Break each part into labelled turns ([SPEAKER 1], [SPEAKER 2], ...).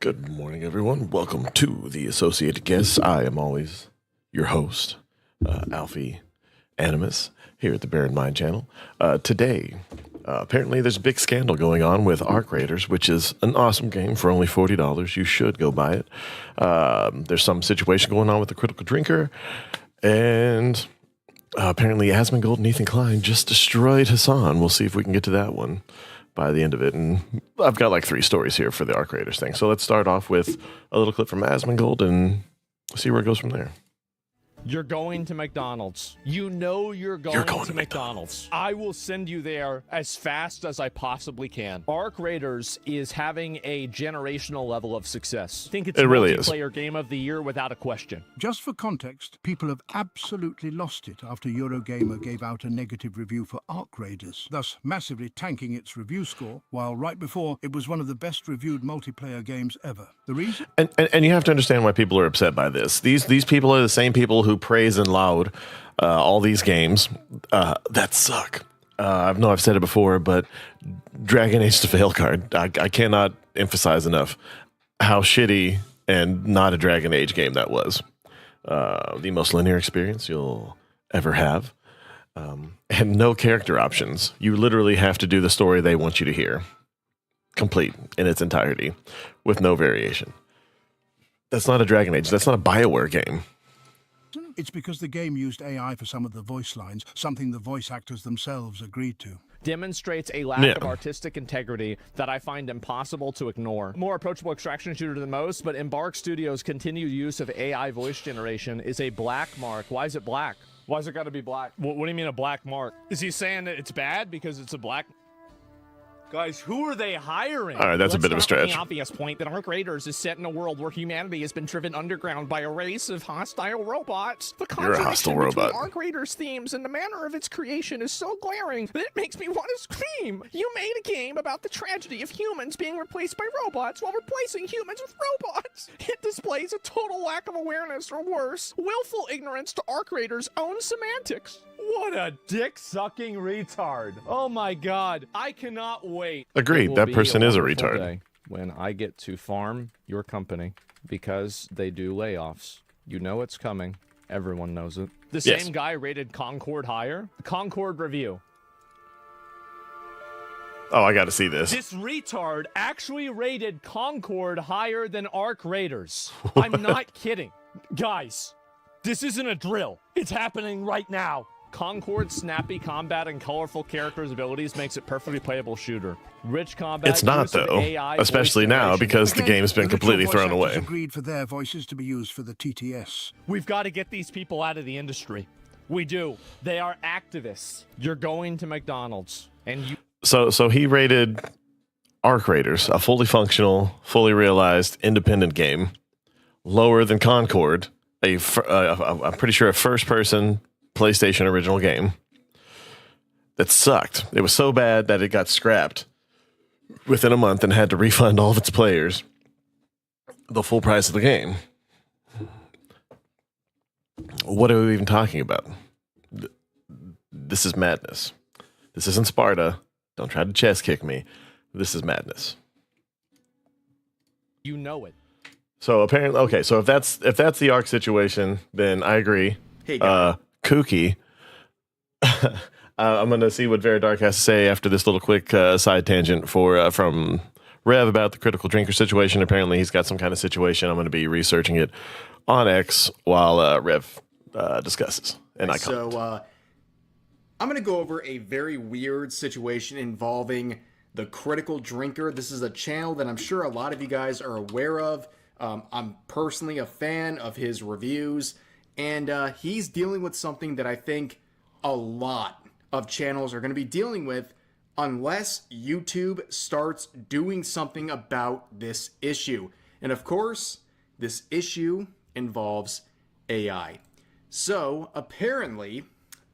[SPEAKER 1] Good morning, everyone. Welcome to the Associated Guests. I am always your host, Alfie Animus, here at the Bear in Mind channel. Today, apparently there's a big scandal going on with Arc Raiders, which is an awesome game for only $40. You should go buy it. There's some situation going on with the Critical Drinker, and apparently Asmongold and Ethan Klein just destroyed Hasan. We'll see if we can get to that one by the end of it. And I've got like 3 stories here for the Arc Raiders thing. So let's start off with a little clip from Asmongold and see where it goes from there.
[SPEAKER 2] You're going to McDonald's. You know you're going to McDonald's. I will send you there as fast as I possibly can. Arc Raiders is having a generational level of success. I think it's
[SPEAKER 1] really
[SPEAKER 2] multiplayer game of the year without a question.
[SPEAKER 3] Just for context, people have absolutely lost it after Eurogamer gave out a negative review for Arc Raiders, thus massively tanking its review score, while right before it was one of the best reviewed multiplayer games ever. The reason?
[SPEAKER 1] And you have to understand why people are upset by this. These people are the same people who praise and laud all these games that suck. I've said it before, but Dragon Age to Fail card, I cannot emphasize enough how shitty and not a Dragon Age game that was. The most linear experience you'll ever have. And no character options. You literally have to do the story they want you to hear. Complete in its entirety with no variation. That's not a Dragon Age. That's not a BioWare game.
[SPEAKER 3] It's because the game used AI for some of the voice lines, something the voice actors themselves agreed to.
[SPEAKER 2] Demonstrates a lack of artistic integrity that I find impossible to ignore. More approachable extraction shooter than most, but Embark Studios' continued use of AI voice generation is a black mark. Why is it black? Why has it got to be black? What do you mean a black mark? Is he saying that it's bad because it's a black... Guys, who are they hiring?
[SPEAKER 1] All right, that's a bit of a stretch.
[SPEAKER 2] The obvious point that Arc Raiders is set in a world where humanity has been driven underground by a race of hostile robots. The
[SPEAKER 1] You're a hostile robot.
[SPEAKER 2] Arc Raiders themes and the manner of its creation is so glaring that it makes me want to scream. You made a game about the tragedy of humans being replaced by robots while replacing humans with robots. It displays a total lack of awareness, or worse, willful ignorance to Arc Raiders' own semantics. What a dick-sucking retard. Oh my god. I cannot wait.
[SPEAKER 1] Agreed. That person is a retard.
[SPEAKER 2] When I get to farm your company because they do layoffs. You know it's coming. Everyone knows it. The same guy rated Concord higher. Concord review.
[SPEAKER 1] Oh, I got to see this.
[SPEAKER 2] This retard actually rated Concord higher than Arc Raiders. I'm not kidding. Guys, this isn't a drill. It's happening right now. Concord's snappy combat and colorful characters' abilities makes it perfectly playable shooter. Rich combat.
[SPEAKER 1] It's not though, especially now because the game's been completely thrown away.
[SPEAKER 3] Agreed for their voices to be used for the TTS.
[SPEAKER 2] We've got to get these people out of the industry. We do. They are activists. You're going to McDonald's, and you.
[SPEAKER 1] So he rated Arc Raiders, a fully functional, fully realized, independent game, lower than Concord, I'm pretty sure a first-person PlayStation original game that sucked. It was so bad that it got scrapped within a month and had to refund all of its players the full price of the game. What are we even talking about? This is madness. This isn't Sparta. Don't try to chess kick me. This is madness.
[SPEAKER 2] You know it.
[SPEAKER 1] So apparently, okay. So if that's the Arc situation, then I agree.
[SPEAKER 4] Hey, guys.
[SPEAKER 1] Kooky. I'm going to see what Veridark has to say after this little quick side tangent from Rev about the Critical Drinker situation. Apparently, he's got some kind of situation. I'm going to be researching it on X while Rev discusses. And I comment.
[SPEAKER 4] So I'm going to go over a very weird situation involving the Critical Drinker. This is a channel that I'm sure a lot of you guys are aware of. I'm personally a fan of his reviews. And he's dealing with something that I think a lot of channels are going to be dealing with unless YouTube starts doing something about this issue. And of course, this issue involves AI. So apparently,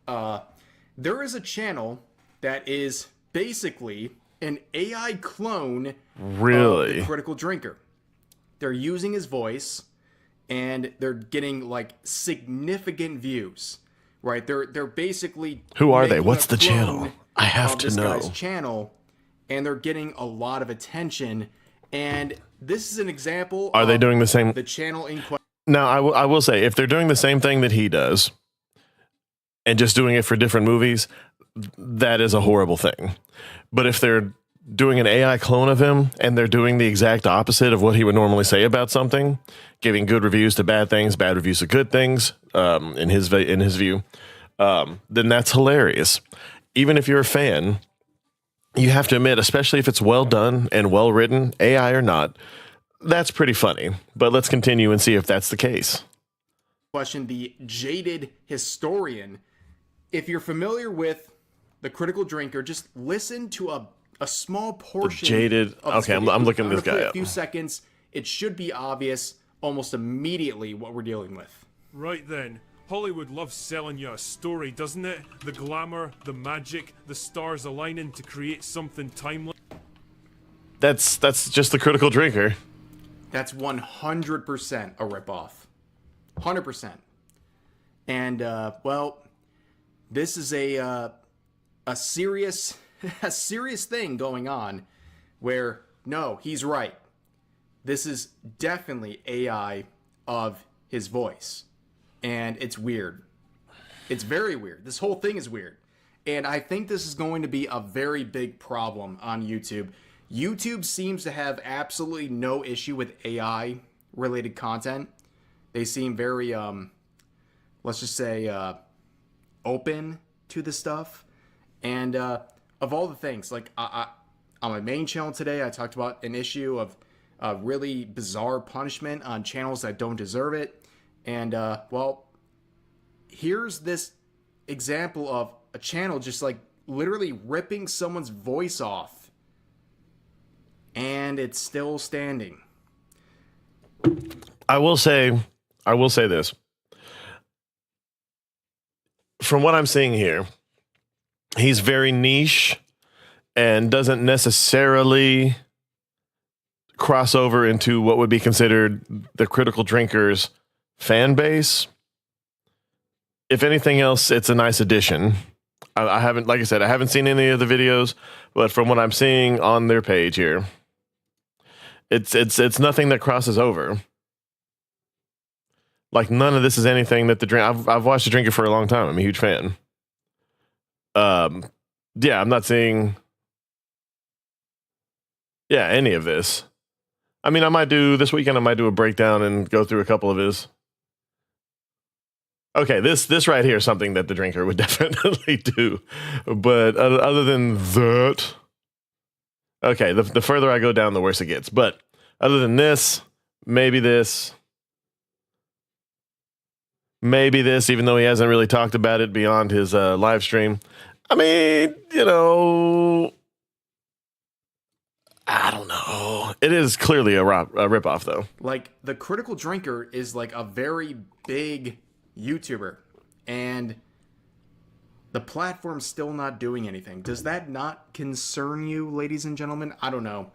[SPEAKER 4] there is a channel that is basically an AI clone of the Critical Drinker. They're using his voice, and they're getting like significant views, right? They're basically
[SPEAKER 1] who are they? What's the channel? I have to know.
[SPEAKER 4] This guy's channel, and they're getting a lot of attention. And This is an example.
[SPEAKER 1] Are they doing the same?
[SPEAKER 4] The channel in question.
[SPEAKER 1] Now, I will say, if they're doing the same thing that he does and just doing it for different movies, that is a horrible thing. But if they're doing an AI clone of him and they're doing the exact opposite of what he would normally say about something, giving good reviews to bad things, bad reviews to good things, in his view, then that's hilarious. Even if you're a fan, you have to admit, especially if it's well done and well written, AI or not, that's pretty funny. But let's continue and see if that's the case.
[SPEAKER 4] Question, the jaded historian. If you're familiar with the critical drinker, just listen to a small portion.
[SPEAKER 1] The jaded. Okay, I'm looking this guy up.
[SPEAKER 4] A few seconds. It should be obvious almost immediately what we're dealing with.
[SPEAKER 5] Right then. Hollywood loves selling you a story, doesn't it? The glamour, the magic, the stars aligning to create something timeless.
[SPEAKER 1] That's just the critical drinker.
[SPEAKER 4] That's 100% a ripoff. 100%. And, well, this is a serious thing going on where, no, he's right. This is definitely AI of his voice. And it's weird. It's very weird. This whole thing is weird. And I think this is going to be a very big problem on YouTube. YouTube seems to have absolutely no issue with AI related content. They seem very, let's just say, open to the stuff. And of all the things, like on my main channel today, I talked about an issue of really bizarre punishment on channels that don't deserve it. And, well, here's this example of a channel just like literally ripping someone's voice off. And it's still standing.
[SPEAKER 1] I will say this. From what I'm seeing here, he's very niche and doesn't necessarily cross over into what would be considered the critical drinkers fan base. If anything else, it's a nice addition. I haven't, like I said, I haven't seen any of the videos, but from what I'm seeing on their page here, it's nothing that crosses over. Like none of this is anything that the drink. I've watched The Drinker for a long time. I'm a huge fan. Yeah, I'm not seeing. Yeah, any of this. I mean, I might do this weekend. I might do a breakdown and go through a couple of his. Okay, this right here is something that the drinker would definitely do. But other than that, okay, the further I go down, the worse it gets. But other than this, maybe this, even though he hasn't really talked about it beyond his live stream. I mean, you know, I don't know. It is clearly a ripoff, though.
[SPEAKER 4] Like, the critical drinker is like a very big YouTuber, and the platform's still not doing anything. Does that not concern you, ladies and gentlemen? I don't know.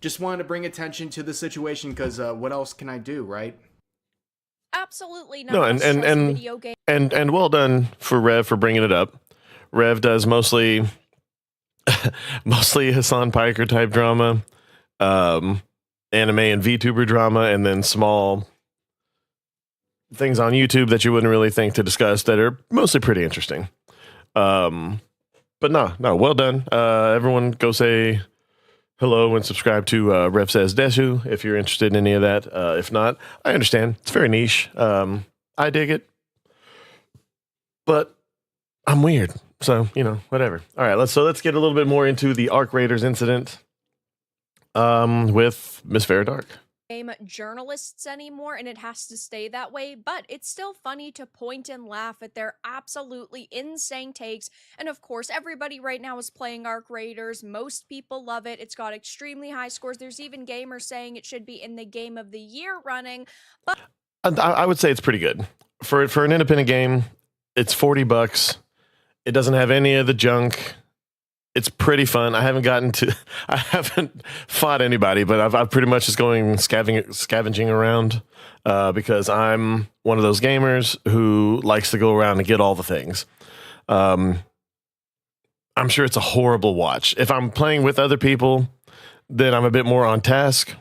[SPEAKER 4] Just wanted to bring attention to the situation because what else can I do, right?
[SPEAKER 6] Absolutely not.
[SPEAKER 1] No, and well done for Rev for bringing it up. Rev does mostly Hasan Piker type drama, anime and VTuber drama, and then small things on YouTube that you wouldn't really think to discuss that are mostly pretty interesting. But no, well done. Everyone go say hello and subscribe to Rev Says Deshu if you're interested in any of that. If not, I understand. It's very niche. I dig it. But I'm weird. So, you know, whatever. All right, let's get a little bit more into the Arc Raiders incident with Miss Veridark.
[SPEAKER 6] Journalists anymore, and it has to stay that way, but it's still funny to point and laugh at their absolutely insane takes. And of course, everybody right now is playing Arc Raiders. Most people love it. It's got extremely high scores. There's even gamers saying it should be in the game of the year running. But
[SPEAKER 1] I would say it's pretty good for an independent game. It's $40. It doesn't have any of the junk. It's pretty fun. I haven't fought anybody, but I've pretty much just going scavenging around because I'm one of those gamers who likes to go around and get all the things. I'm sure it's a horrible watch. If I'm playing with other people, then I'm a bit more on task.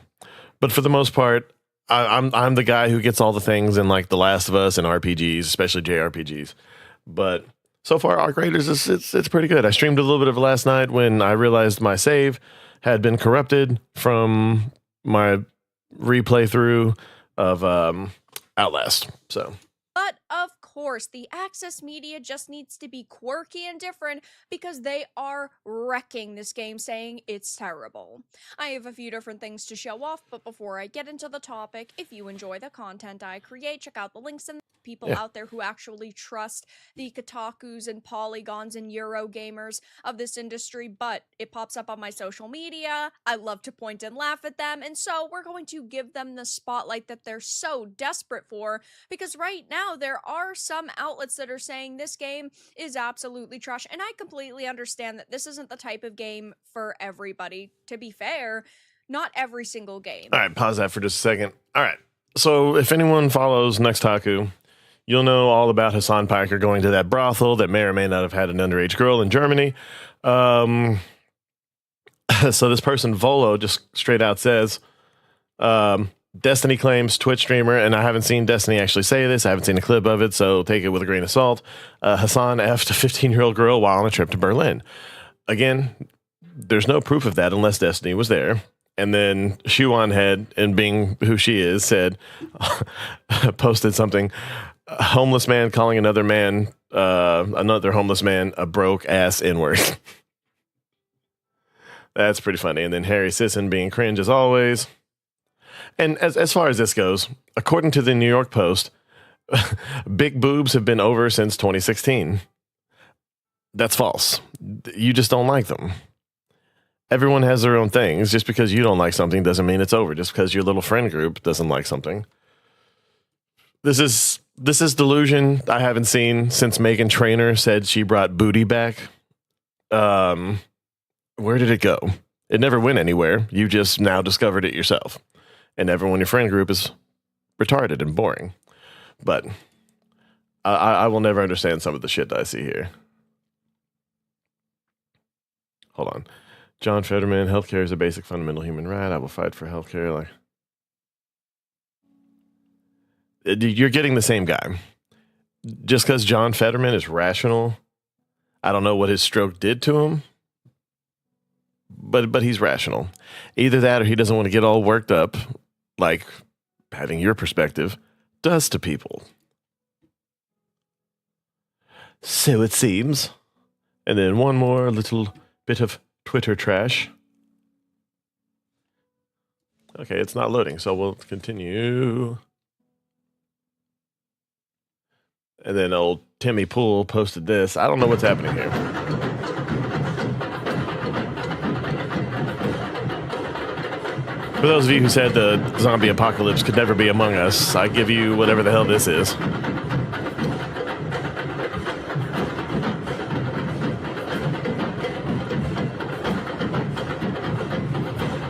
[SPEAKER 1] But for the most part, I'm the guy who gets all the things in like The Last of Us and RPGs, especially JRPGs. But so far, Arc Raiders it's pretty good. I streamed a little bit of it last night when I realized my save had been corrupted from my replay through of Outlast. So.
[SPEAKER 6] But of course, the Access media just needs to be quirky and different because they are wrecking this game, saying it's terrible. I have a few different things to show off, but before I get into the topic, if you enjoy the content I create, check out the links and people out there who actually trust the Kotakus and Polygons and Eurogamers of this industry, but it pops up on my social media. I love to point and laugh at them, and so we're going to give them the spotlight that they're so desperate for, because right now there are some outlets that are saying this game is absolutely trash, and I completely understand that this isn't the type of game for everybody. To be fair, not every single game.
[SPEAKER 1] All right, pause that for just a second. All right, so if anyone follows Nextaku, you'll know all about Hasan Piker going to that brothel that may or may not have had an underage girl in Germany. So this person, Volo, just straight out says, Destiny claims Twitch streamer, and I haven't seen Destiny actually say this. I haven't seen a clip of it, so take it with a grain of salt. Hasan effed a 15-year-old girl while on a trip to Berlin. Again, there's no proof of that unless Destiny was there. And then Shuan Head, and being who she is, said, posted something. A homeless man calling another homeless man a broke ass N-word. That's pretty funny. And then Harry Sisson being cringe as always. And as far as this goes, according to the New York Post, big boobs have been over since 2016. That's false. You just don't like them. Everyone has their own things. Just because you don't like something doesn't mean it's over. Just because your little friend group doesn't like something. This is delusion I haven't seen since Megan Trainor said she brought booty back. Where did it go? It never went anywhere. You just now discovered it yourself. And everyone in your friend group is retarded and boring. But I will never understand some of the shit that I see here. Hold on. John Fetterman, healthcare is a basic fundamental human right. I will fight for healthcare. Like, you're getting the same guy. Just because John Fetterman is rational, I don't know what his stroke did to him, but he's rational. Either that or he doesn't want to get all worked up, like having your perspective does to people. So it seems. And then one more little bit of Twitter trash. Okay, it's not loading, so we'll continue. And then old Timmy Pool posted this. I don't know what's happening here. For those of you who said the zombie apocalypse could never be among us, I give you whatever the hell this is.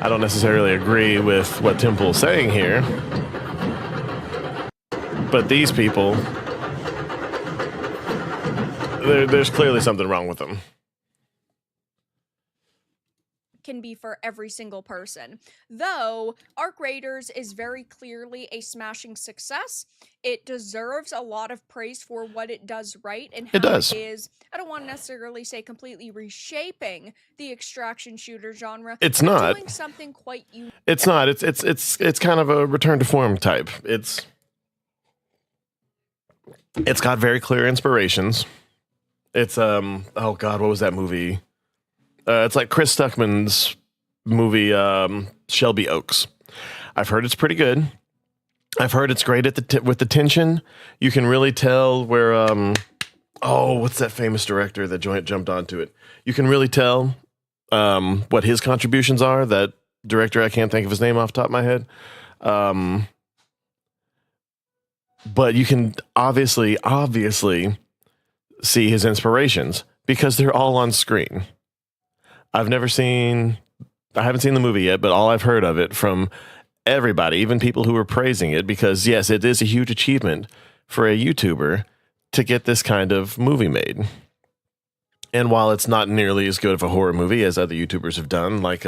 [SPEAKER 1] I don't necessarily agree with what Tim Pool's saying here, but these people, there's clearly something wrong with them.
[SPEAKER 6] Can be for every single person. Though Arc Raiders is very clearly a smashing success, it deserves a lot of praise for what it does right and how
[SPEAKER 1] It does.
[SPEAKER 6] it is, I don't want to necessarily say completely reshaping the extraction shooter genre.
[SPEAKER 1] It's
[SPEAKER 6] but
[SPEAKER 1] not.
[SPEAKER 6] doing something quite unique.
[SPEAKER 1] It's not. It's kind of a return to form type. It's got very clear inspirations. It's oh god, what was that movie? It's like Chris Stuckman's movie, Shelby Oaks. I've heard it's pretty good. I've heard it's great at with the tension. You can really tell where, what's that famous director that jumped onto it? You can really tell what his contributions are. That director, I can't think of his name off the top of my head. But you can obviously see his inspirations because they're all on screen. I haven't seen the movie yet, but all I've heard of it from everybody, even people who were praising it, because yes, it is a huge achievement for a YouTuber to get this kind of movie made. And while it's not nearly as good of a horror movie as other YouTubers have done, like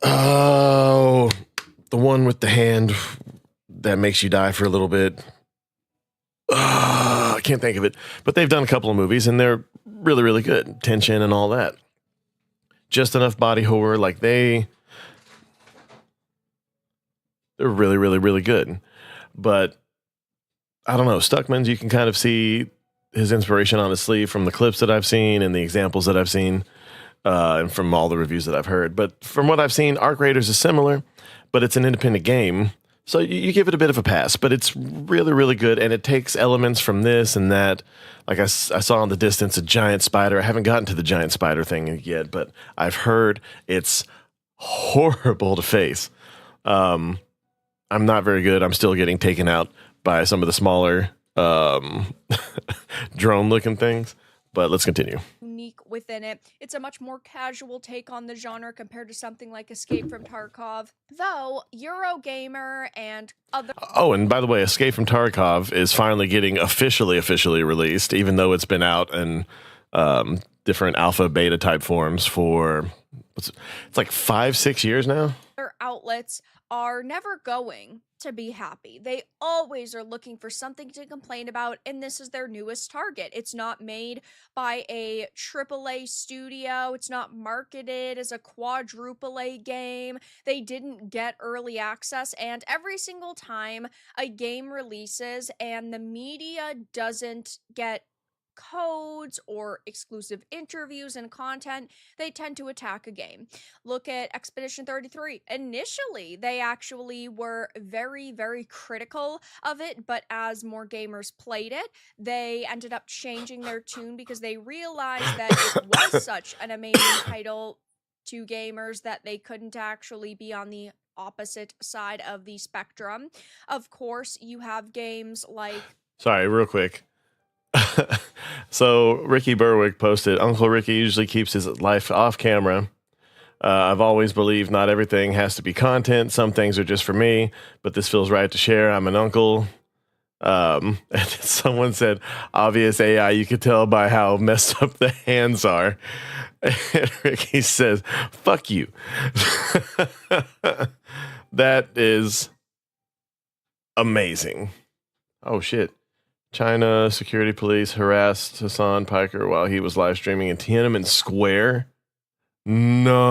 [SPEAKER 1] Oh, the one with the hand that makes you die for a little bit. I can't think of it, but they've done a couple of movies and they're really, really good. Tension and all that. Just enough body horror. Like they're really, really, really good. But I don't know. Stuckman's, you can kind of see his inspiration on his sleeve from the clips that I've seen and the examples that I've seen, and from all the reviews that I've heard. But from what I've seen, Arc Raiders is similar, but it's an independent game. So you give it a bit of a pass, but it's really, really good. And it takes elements from this and that. Like I saw in the distance a giant spider. I haven't gotten to the giant spider thing yet, but I've heard it's horrible to face. I'm not very good. I'm still getting taken out by some of the smaller drone looking things. But let's continue.
[SPEAKER 6] Unique within it. It's a much more casual take on the genre compared to something like Escape from Tarkov. Though Eurogamer and other
[SPEAKER 1] Oh, and by the way, Escape from Tarkov is finally getting officially released, even though it's been out in different alpha beta type forms for it's like 5-6 years now.
[SPEAKER 6] outlets are never going to be happy. They always are looking for something to complain about, and this is their newest target. It's not made by a AAA studio. It's not marketed as a quadruple A game. They didn't get early access, and every single time a game releases and the media doesn't get codes or exclusive interviews and content, they tend to attack a game. Look at Expedition 33. Initially, they actually were very critical of it, but as more gamers played it, they ended up changing their tune because they realized that it was such an amazing title to gamers that they couldn't actually be on the opposite side of the spectrum. Of course, you have games like...
[SPEAKER 1] Sorry, real quick. So Ricky Berwick posted, Uncle Ricky usually keeps his life off camera. I've always believed not everything has to be content. Some things are just for me, but this feels right to share. I'm an uncle. And someone said, obvious AI, you could tell by how messed up the hands are. And Ricky says, fuck you. That is amazing. Oh, shit. China security police harassed Hasan Piker while he was live streaming in Tiananmen Square. No.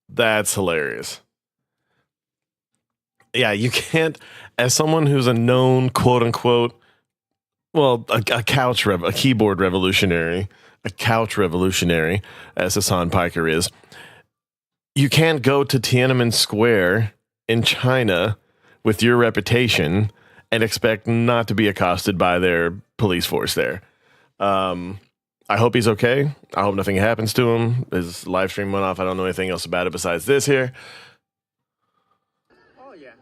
[SPEAKER 1] That's hilarious. Yeah, you can't, as someone who's a known quote unquote, well, a keyboard revolutionary, a couch revolutionary, as Hasan Piker is, you can't go to Tiananmen Square in China with your reputation and expect not to be accosted by their police force there. I hope he's okay. I hope nothing happens to him. His live stream went off. I don't know anything else about it besides this here.
[SPEAKER 7] Oh, yeah.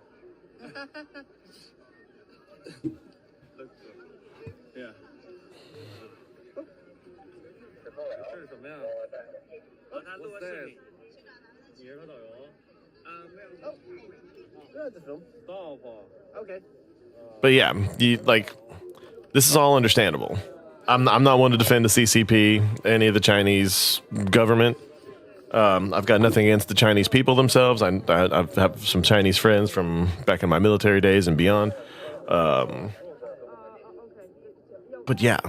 [SPEAKER 7] Yeah. 这是什么呀？他录个视频。你是个导游？没有。这是什么？导游。Okay.
[SPEAKER 1] But yeah, this is all understandable. I'm not one to defend the CCP, any of the Chinese government. I've got nothing against the Chinese people themselves. I have some Chinese friends from back in my military days and beyond. But yeah,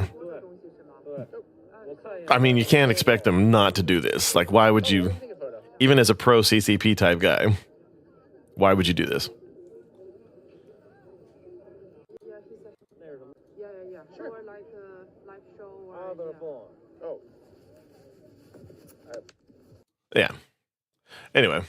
[SPEAKER 1] I mean, you can't expect them not to do this. Like, why would you, even as a pro CCP type guy, why would you do this?
[SPEAKER 8] Yeah. Sure. Or like a live show or
[SPEAKER 1] Yeah. Anyway,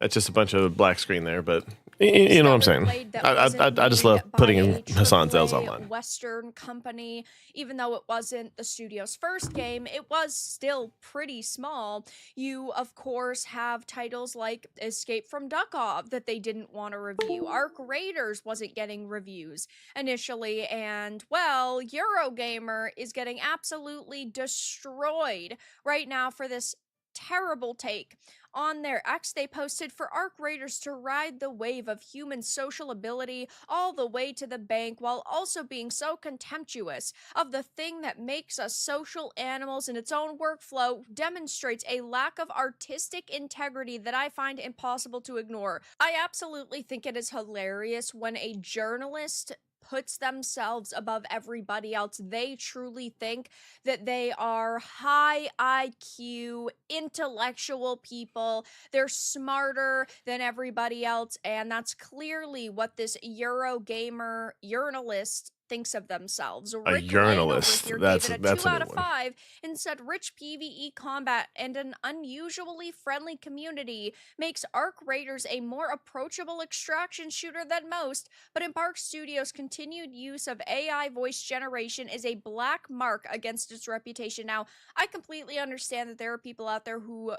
[SPEAKER 1] that's just a bunch of black screen there, but you know what I'm saying. I just love putting Hasan's L's online.
[SPEAKER 6] Western company, even though it wasn't the studio's first game, it was still pretty small. You, of course, have titles like Escape from Tarkov that they didn't want to review. Arc Raiders wasn't getting reviews initially, and, well, Eurogamer is getting absolutely destroyed right now for this terrible take. On their X, they posted for ARC Raiders to ride the wave of human social ability all the way to the bank while also being so contemptuous of the thing that makes us social animals in its own workflow demonstrates a lack of artistic integrity that I find impossible to ignore. I absolutely think it is hilarious when a journalist puts themselves above everybody else. They truly think that they are high IQ, intellectual people. They're smarter than everybody else, and that's clearly what this Eurogamer journalist thinks of themselves.
[SPEAKER 1] A
[SPEAKER 6] Rick Klein over
[SPEAKER 1] journalist.
[SPEAKER 6] here
[SPEAKER 1] That's
[SPEAKER 6] gave it a 2
[SPEAKER 1] a
[SPEAKER 6] out
[SPEAKER 1] new
[SPEAKER 6] of
[SPEAKER 1] one.
[SPEAKER 6] 5 and said rich PvE combat and an unusually friendly community makes Arc Raiders a more approachable extraction shooter than most, but Embark Studios' continued use of AI voice generation is a black mark against its reputation. Now, I completely understand that there are people out there who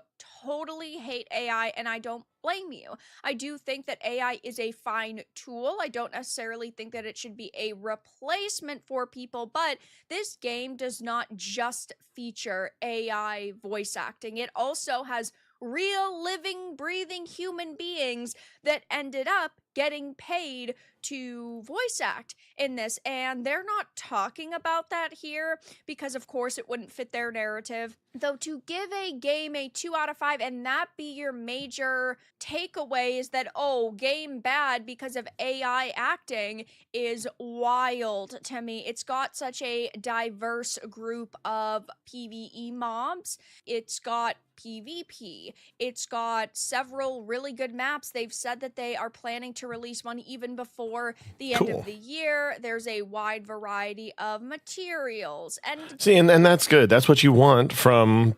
[SPEAKER 6] totally hate AI, and I don't blame you. I do think that AI is a fine tool. I don't necessarily think that it should be a replacement for people, but this game does not just feature AI voice acting. It also has real, living, breathing human beings that ended up getting paid to voice act in this, and they're not talking about that here because of course it wouldn't fit their narrative. Though to give a game a 2 out of 5 and that be your major takeaway is that, oh, game bad because of AI acting is wild to me. It's got such a diverse group of PvE mobs. It's got PvP. It's got several really good maps. They've said that they are planning to release one even before the end
[SPEAKER 1] Cool.
[SPEAKER 6] of the year. There's a wide variety of materials. And
[SPEAKER 1] See, and that's good. That's what you want from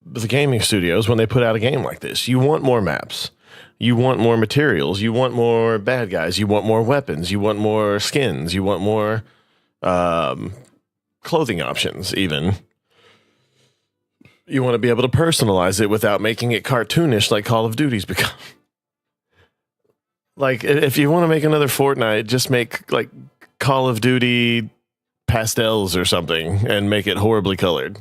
[SPEAKER 1] the gaming studios when they put out a game like this. You want more maps. You want more materials. You want more bad guys. You want more weapons. You want more skins. You want more clothing options, even. You want to be able to personalize it without making it cartoonish like Call of Duty's become. Like, if you want to make another Fortnite, just make, like, Call of Duty pastels or something and make it horribly colored.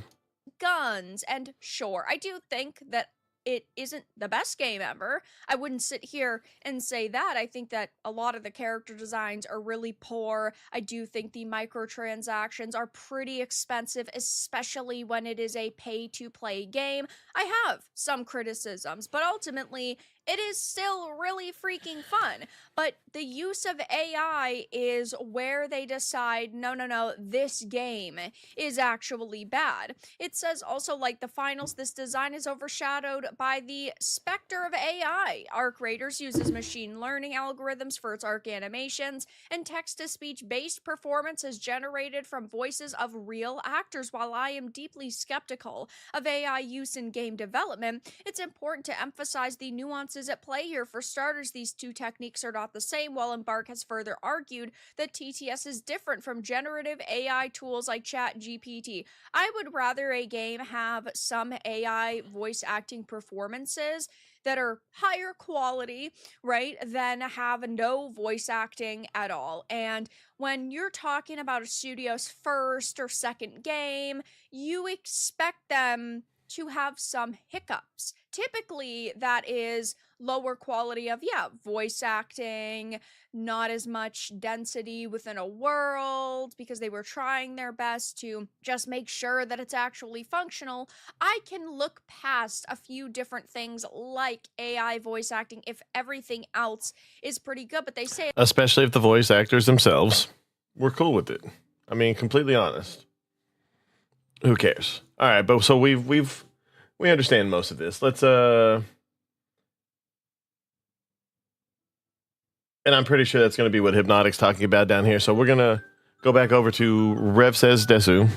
[SPEAKER 6] guns. And sure, I do think that it isn't the best game ever. I wouldn't sit here and say that. I think that a lot of the character designs are really poor. I do think the microtransactions are pretty expensive, especially when it is a pay-to-play game. I have some criticisms, but ultimately, it is still really freaking fun. But the use of AI is where they decide, no, this game is actually bad. It says also, like the finals, this design is overshadowed by the specter of AI. Arc Raiders uses machine learning algorithms for its arc animations, and text-to-speech based performance is generated from voices of real actors. While I am deeply skeptical of AI use in game development, it's important to emphasize the nuances at play here. For starters, these two techniques are not the same, while Embark has further argued that TTS is different from generative AI tools like ChatGPT. I would rather a game have some AI voice acting performances that are higher quality, right, than have no voice acting at all. And when you're talking about a studio's first or second game, you expect them to have some hiccups. Typically, that is lower quality of, voice acting, not as much density within a world, because they were trying their best to just make sure that it's actually functional. I can look past a few different things like AI voice acting if everything else is pretty good, but they say,
[SPEAKER 1] Especially if the voice actors themselves were cool with it. I mean, completely honest. Who cares? All right, but so we understand most of this. Let's and I'm pretty sure that's going to be what Hypnotic's talking about down here. So we're going to go back over to Rev Says Desu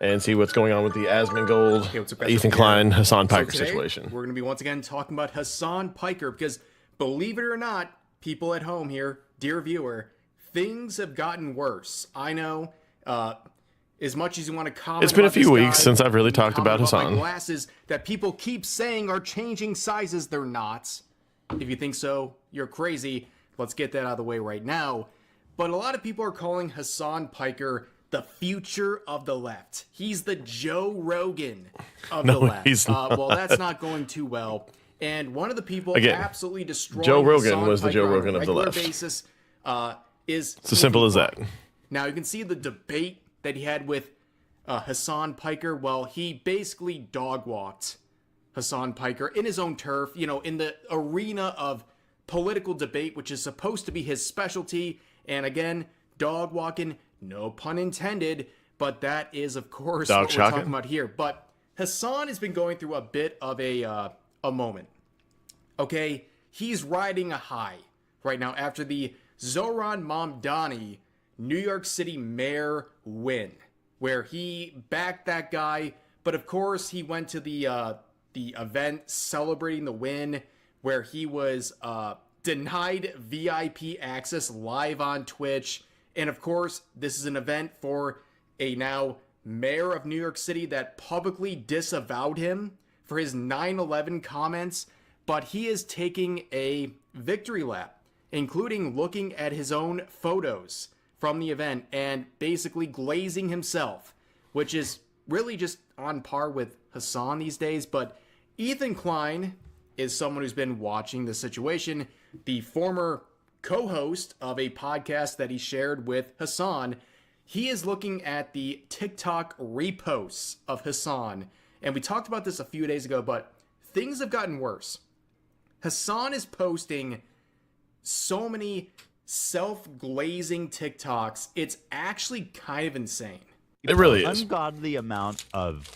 [SPEAKER 1] and see what's going on with the Asmongold,
[SPEAKER 4] what's up, guys?
[SPEAKER 1] Ethan Klein, Hasan Piker
[SPEAKER 4] today,
[SPEAKER 1] situation.
[SPEAKER 4] We're going to be once again talking about Hasan Piker because, believe it or not, people at home here, dear viewer, things have gotten worse. I know, as much as you want to comment,
[SPEAKER 1] It's been a
[SPEAKER 4] about
[SPEAKER 1] few
[SPEAKER 4] this
[SPEAKER 1] weeks
[SPEAKER 4] guy,
[SPEAKER 1] since I've really talked
[SPEAKER 4] comment
[SPEAKER 1] about
[SPEAKER 4] my
[SPEAKER 1] Hasan.
[SPEAKER 4] glasses that people keep saying are changing sizes. They're not. If you think so, you're crazy. Let's get that out of the way right now. But a lot of people are calling Hasan Piker the future of the left. He's the Joe Rogan of the left.
[SPEAKER 1] He's not.
[SPEAKER 4] Well, that's not going too well. And one of the people
[SPEAKER 1] Again,
[SPEAKER 4] absolutely destroying
[SPEAKER 1] Joe Rogan
[SPEAKER 4] Hasan
[SPEAKER 1] was the Joe
[SPEAKER 4] Piker on a
[SPEAKER 1] Rogan of the
[SPEAKER 4] regular
[SPEAKER 1] left.
[SPEAKER 4] basis is
[SPEAKER 1] It's as simple as that.
[SPEAKER 4] Now you can see the debate that he had with Hasan Piker. Well, he basically dog walked Hasan Piker in his own turf, you know, in the arena of political debate, which is supposed to be his specialty. And again, dog walking, no pun intended, but that is, of course,
[SPEAKER 1] Dog
[SPEAKER 4] what
[SPEAKER 1] shocking.
[SPEAKER 4] we're talking about here. But Hasan has been going through a bit of a moment. Okay, he's riding a high right now after the Zoran Mamdani New York City mayor win, where he backed that guy. But of course, he went to the event celebrating the win, where he was denied VIP access live on Twitch. And of course, this is an event for a now mayor of New York City that publicly disavowed him for his 9/11 comments. But he is taking a victory lap, including looking at his own photos from the event and basically glazing himself, which is really just on par with Hasan these days. But Ethan Klein is someone who's been watching the situation, the former co-host of a podcast that he shared with Hasan. He is looking at the TikTok reposts of Hasan. And we talked about this a few days ago, but things have gotten worse. Hasan is posting so many self-glazing TikToks. It's actually kind of insane.
[SPEAKER 1] It really is.
[SPEAKER 9] Ungodly amount of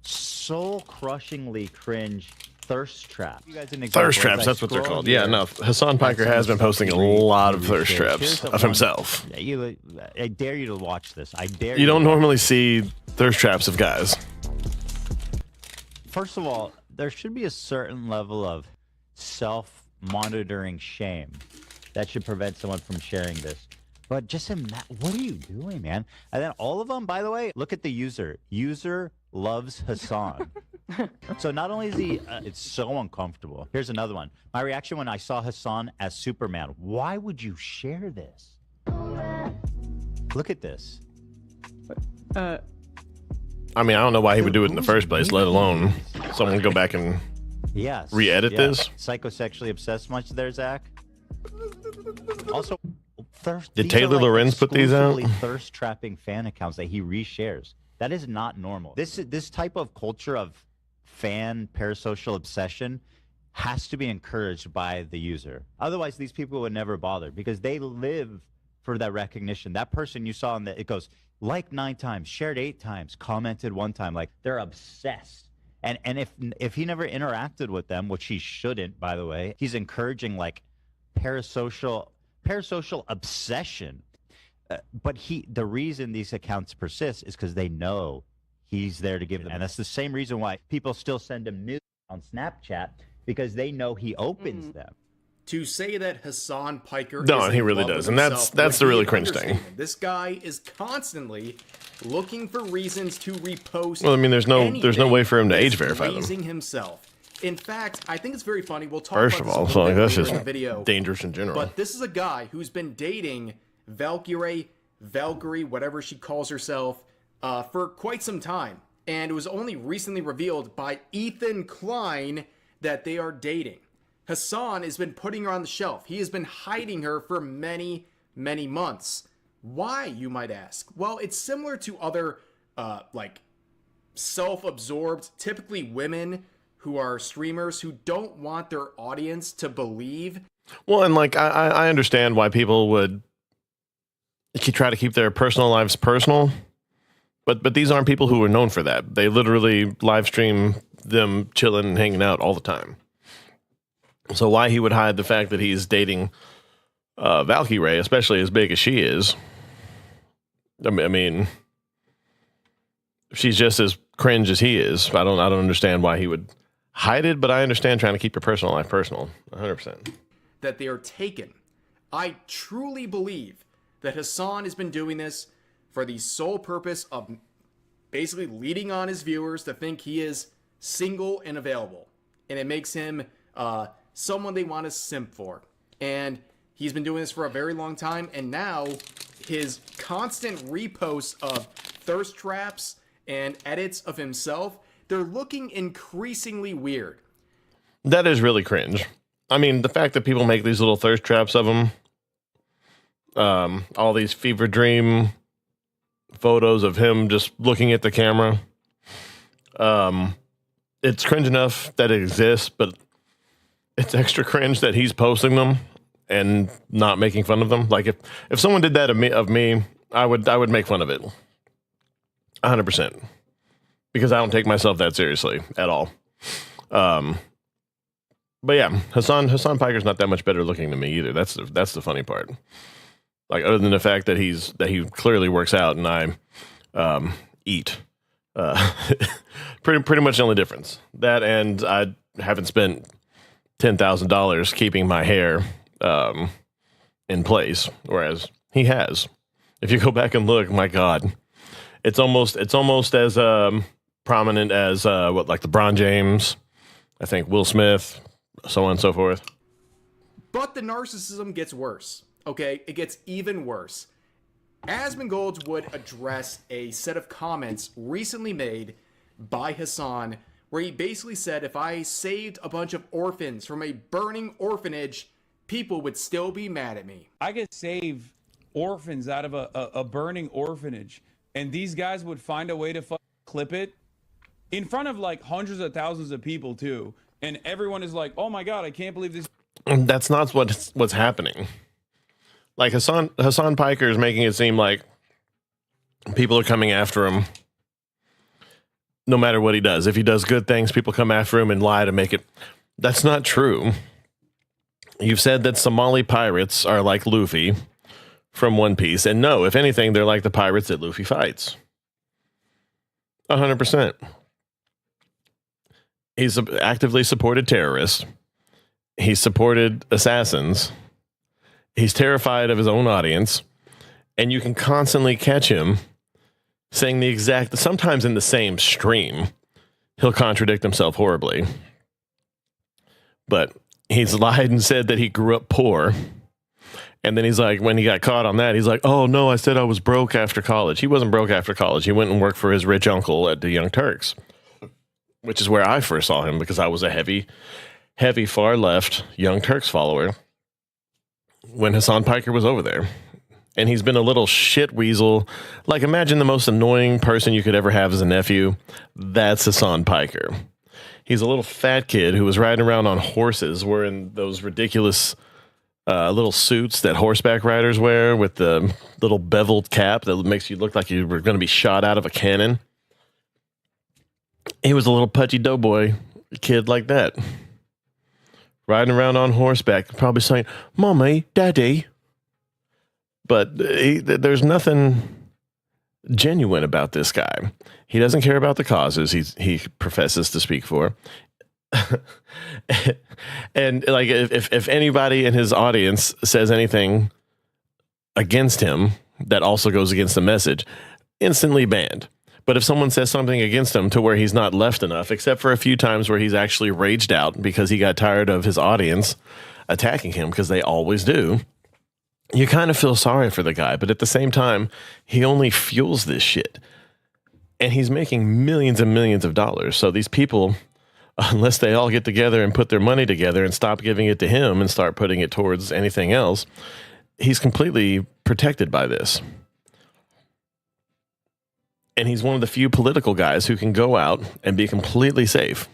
[SPEAKER 9] soul-crushingly cringe thirst traps. You guys an example,
[SPEAKER 1] Thirst
[SPEAKER 9] as
[SPEAKER 1] traps,
[SPEAKER 9] I
[SPEAKER 1] that's what they're
[SPEAKER 9] scroll
[SPEAKER 1] called.
[SPEAKER 9] here,
[SPEAKER 1] Yeah, no. Hasan Piker has been posting a lot of thirst traps of himself.
[SPEAKER 9] I dare you to watch this. I dare
[SPEAKER 1] You don't normally see thirst traps of guys.
[SPEAKER 9] First of all, there should be a certain level of self-monitoring shame that should prevent someone from sharing this. But just what are you doing, man? And then all of them, by the way, look at the user. User loves Hasan. So not only is he, it's so uncomfortable. Here's another one. My reaction when I saw Hasan as Superman. Why would you share this? Look at this.
[SPEAKER 1] I mean, I don't know why he would do it in the first place, let alone someone go back and
[SPEAKER 9] Yes.
[SPEAKER 1] re-edit this.
[SPEAKER 9] Psychosexually obsessed much there, Zach? Also,
[SPEAKER 1] Did Taylor Lorenz put these out?
[SPEAKER 9] Thirst trapping fan accounts that he reshares. That is not normal. This type of culture of fan parasocial obsession has to be encouraged by the user. Otherwise, these people would never bother because they live for that recognition. That person you saw it goes like 9 times, shared 8 times, commented 1 time. Like they're obsessed. And if he never interacted with them, which he shouldn't, by the way, he's encouraging like parasocial obsession. But the reason these accounts persist is because they know he's there to give them. And that's the same reason why people still send him news on Snapchat, because they know he opens them.
[SPEAKER 4] To say that Hasan Piker
[SPEAKER 1] No,
[SPEAKER 4] is
[SPEAKER 1] he
[SPEAKER 4] in
[SPEAKER 1] really
[SPEAKER 4] love
[SPEAKER 1] does,
[SPEAKER 4] with
[SPEAKER 1] and
[SPEAKER 4] himself
[SPEAKER 1] that's the
[SPEAKER 4] would be
[SPEAKER 1] really
[SPEAKER 4] an
[SPEAKER 1] cringe thing.
[SPEAKER 4] understatement. This guy is constantly looking for reasons to repost.
[SPEAKER 1] Well, I mean, there's no way for him to age verify them.
[SPEAKER 4] Raising himself. In fact, I think it's very funny. We'll talk
[SPEAKER 1] First
[SPEAKER 4] about
[SPEAKER 1] of all,
[SPEAKER 4] this a
[SPEAKER 1] so
[SPEAKER 4] little
[SPEAKER 1] like,
[SPEAKER 4] bit
[SPEAKER 1] that's
[SPEAKER 4] later in
[SPEAKER 1] just
[SPEAKER 4] the video.
[SPEAKER 1] dangerous in general.
[SPEAKER 4] But this is a guy who's been dating Valkyrie, whatever she calls herself, for quite some time. And it was only recently revealed by Ethan Klein that they are dating. Hasan has been putting her on the shelf. He has been hiding her for many, many months. Why, you might ask? Well, it's similar to other, self-absorbed, typically women who are streamers who don't want their audience to believe.
[SPEAKER 1] Well, and like I understand why people would try to keep their personal lives personal, but these aren't people who are known for that. They literally live stream them chilling and hanging out all the time. So why he would hide the fact that he's dating Valkyrie, especially as big as she is? I mean, she's just as cringe as he is. I don't understand why he would hide it, but I understand trying to keep your personal life personal. 100%.
[SPEAKER 4] That they are taken. I truly believe that Hasan has been doing this for the sole purpose of basically leading on his viewers to think he is single and available. And it makes him someone they want to simp for. And he's been doing this for a very long time. And now his constant reposts of thirst traps and edits of himself, they're looking increasingly weird.
[SPEAKER 1] That is really cringe. I mean, the fact that people make these little thirst traps of him, all these fever dream photos of him just looking at the camera, it's cringe enough that it exists, but it's extra cringe that he's posting them and not making fun of them. Like if someone did that of me, I would make fun of it 100%, because I don't take myself that seriously at all. But yeah, Hasan Piker's not that much better looking to me either. That's the funny part. Like, other than the fact that he clearly works out and I eat. Pretty much the only difference. That, and I haven't spent $10,000 keeping my hair in place, whereas he has. If you go back and look, my God, it's almost as prominent as like LeBron James, I think Will Smith, so on and so forth.
[SPEAKER 4] But the narcissism gets worse. Okay, it gets even worse. Asmongold would address a set of comments recently made by Hasan, where he basically said, if I saved a bunch of orphans from a burning orphanage, people would still be mad at me.
[SPEAKER 10] I could save orphans out of a burning orphanage, and these guys would find a way to clip it in front of like hundreds of thousands of people too, and everyone is like, oh my God, I can't believe this.
[SPEAKER 1] That's not what's happening. Like, Hasan Piker is making it seem like people are coming after him no matter what he does. If he does good things, people come after him and lie to make it. That's not true. You've said that Somali pirates are like Luffy from One Piece. And no, if anything, they're like the pirates that Luffy fights. 100%. He's actively supported terrorists. He's supported assassins. He's terrified of his own audience, and you can constantly catch him saying the exact, sometimes in the same stream, he'll contradict himself horribly. But he's lied and said that he grew up poor. And then he's like, when he got caught on that, he's like, oh no, I said I was broke after college. He wasn't broke after college. He went and worked for his rich uncle at the Young Turks, which is where I first saw him, because I was a heavy far left Young Turks follower when Hasan Piker was over there. And he's been a little shit weasel. Like, imagine the most annoying person you could ever have as a nephew. That's Hasan Piker. He's a little fat kid who was riding around on horses wearing those ridiculous little suits that horseback riders wear with the little beveled cap that makes you look like you were going to be shot out of a cannon. He was a little pudgy doughboy kid like that, riding around on horseback, probably saying, Mommy, Daddy. But there's nothing genuine about this guy. He doesn't care about the causes he professes to speak for. And like, if anybody in his audience says anything against him that also goes against the message, instantly banned. But if someone says something against him to where he's not left enough, except for a few times where he's actually raged out because he got tired of his audience attacking him, because they always do, you kind of feel sorry for the guy. But at the same time, he only fuels this shit. And he's making millions and millions of dollars. So these people, unless they all get together and put their money together and stop giving it to him and start putting it towards anything else, he's completely protected by this. And he's one of the few political guys who can go out and be completely safe.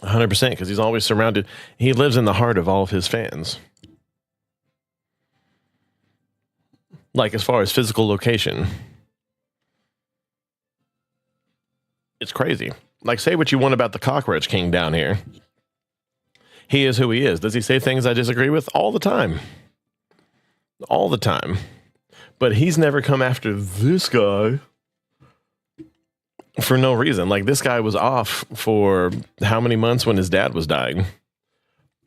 [SPEAKER 1] 100%, because he's always surrounded. He lives in the heart of all of his fans. Like, as far as physical location, it's crazy. Like, say what you want about the Cockroach King down here. He is who he is. Does he say things I disagree with? All the time. All the time. But he's never come after this guy for no reason. Like, this guy was off for how many months when his dad was dying.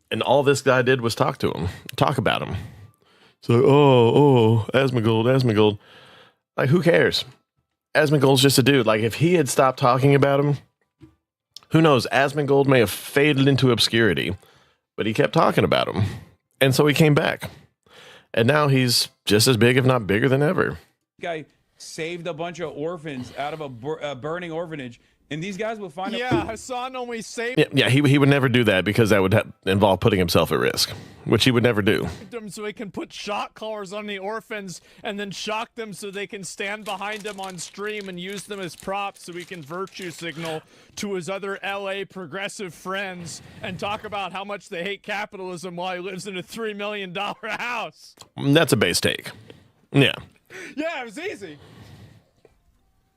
[SPEAKER 1] And all this guy did was talk about him. So, Asmongold. Like, who cares? Asmongold's just a dude. Like, if he had stopped talking about him, who knows? Asmongold may have faded into obscurity, but he kept talking about him. And so he came back. And now he's just as big, if not bigger than ever.
[SPEAKER 10] Guy saved a bunch of orphans out of a burning orphanage, and these guys will find
[SPEAKER 2] Yeah, Hasan only saved
[SPEAKER 1] Yeah, he would never do that because that would involve putting himself at risk, which he would never do.
[SPEAKER 2] them so he can put shock collars on the orphans and then shock them so they can stand behind him on stream and use them as props so he can virtue signal to his other LA progressive friends and talk about how much they hate capitalism while he lives in a $3 million house.
[SPEAKER 1] That's a base take. Yeah.
[SPEAKER 2] Yeah, it was easy.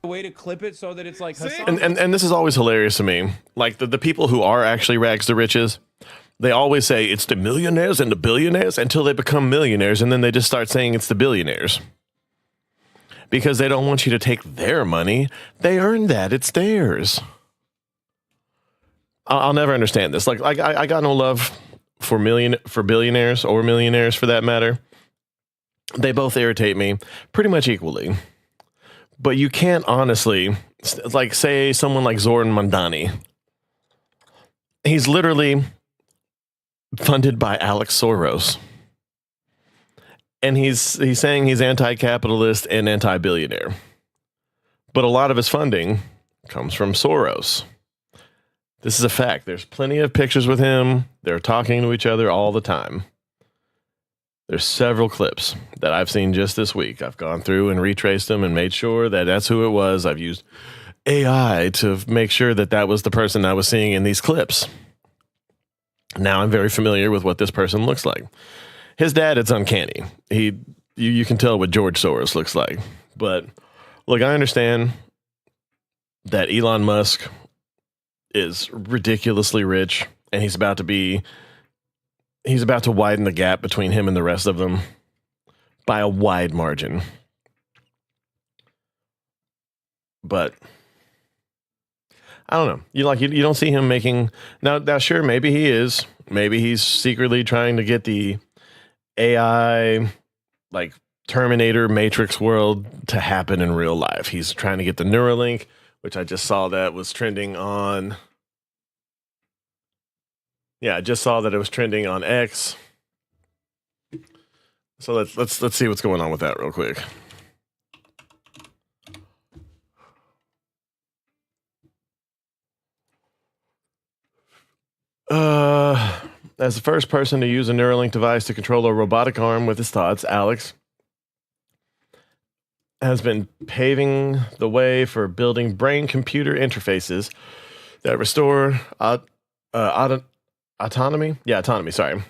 [SPEAKER 10] a way to clip it so that it's like
[SPEAKER 2] See?
[SPEAKER 1] And this is always hilarious to me. Like the people who are actually rags to riches, they always say it's the millionaires and the billionaires until they become millionaires, and then they just start saying it's the billionaires. Because they don't want you to take their money. They earned that. It's theirs. I'll never understand this. Like I got no love for billionaires or millionaires for that matter. They both irritate me pretty much equally. But you can't honestly, like, say someone like Zoran Mandani. He's literally funded by Alex Soros. And he's saying he's anti-capitalist and anti-billionaire. But a lot of his funding comes from Soros. This is a fact. There's plenty of pictures with him. They're talking to each other all the time. There's several clips that I've seen just this week. I've gone through and retraced them and made sure that that's who it was. I've used AI to make sure that that was the person I was seeing in these clips. Now I'm very familiar with what this person looks like. His dad, it's uncanny. You can tell what George Soros looks like. But look, I understand that Elon Musk is ridiculously rich, and he's about to widen the gap between him and the rest of them by a wide margin. But I don't know. You don't see him making now sure, maybe he is. Maybe he's secretly trying to get the AI like Terminator Matrix world to happen in real life. He's trying to get the Neuralink, which I just saw that was trending on. Yeah, I just saw that it was trending on X. So let's see what's going on with that real quick. As the first person to use a Neuralink device to control a robotic arm with his thoughts, Alex has been paving the way for building brain-computer interfaces that restore autonomy. Yeah, autonomy. Sorry,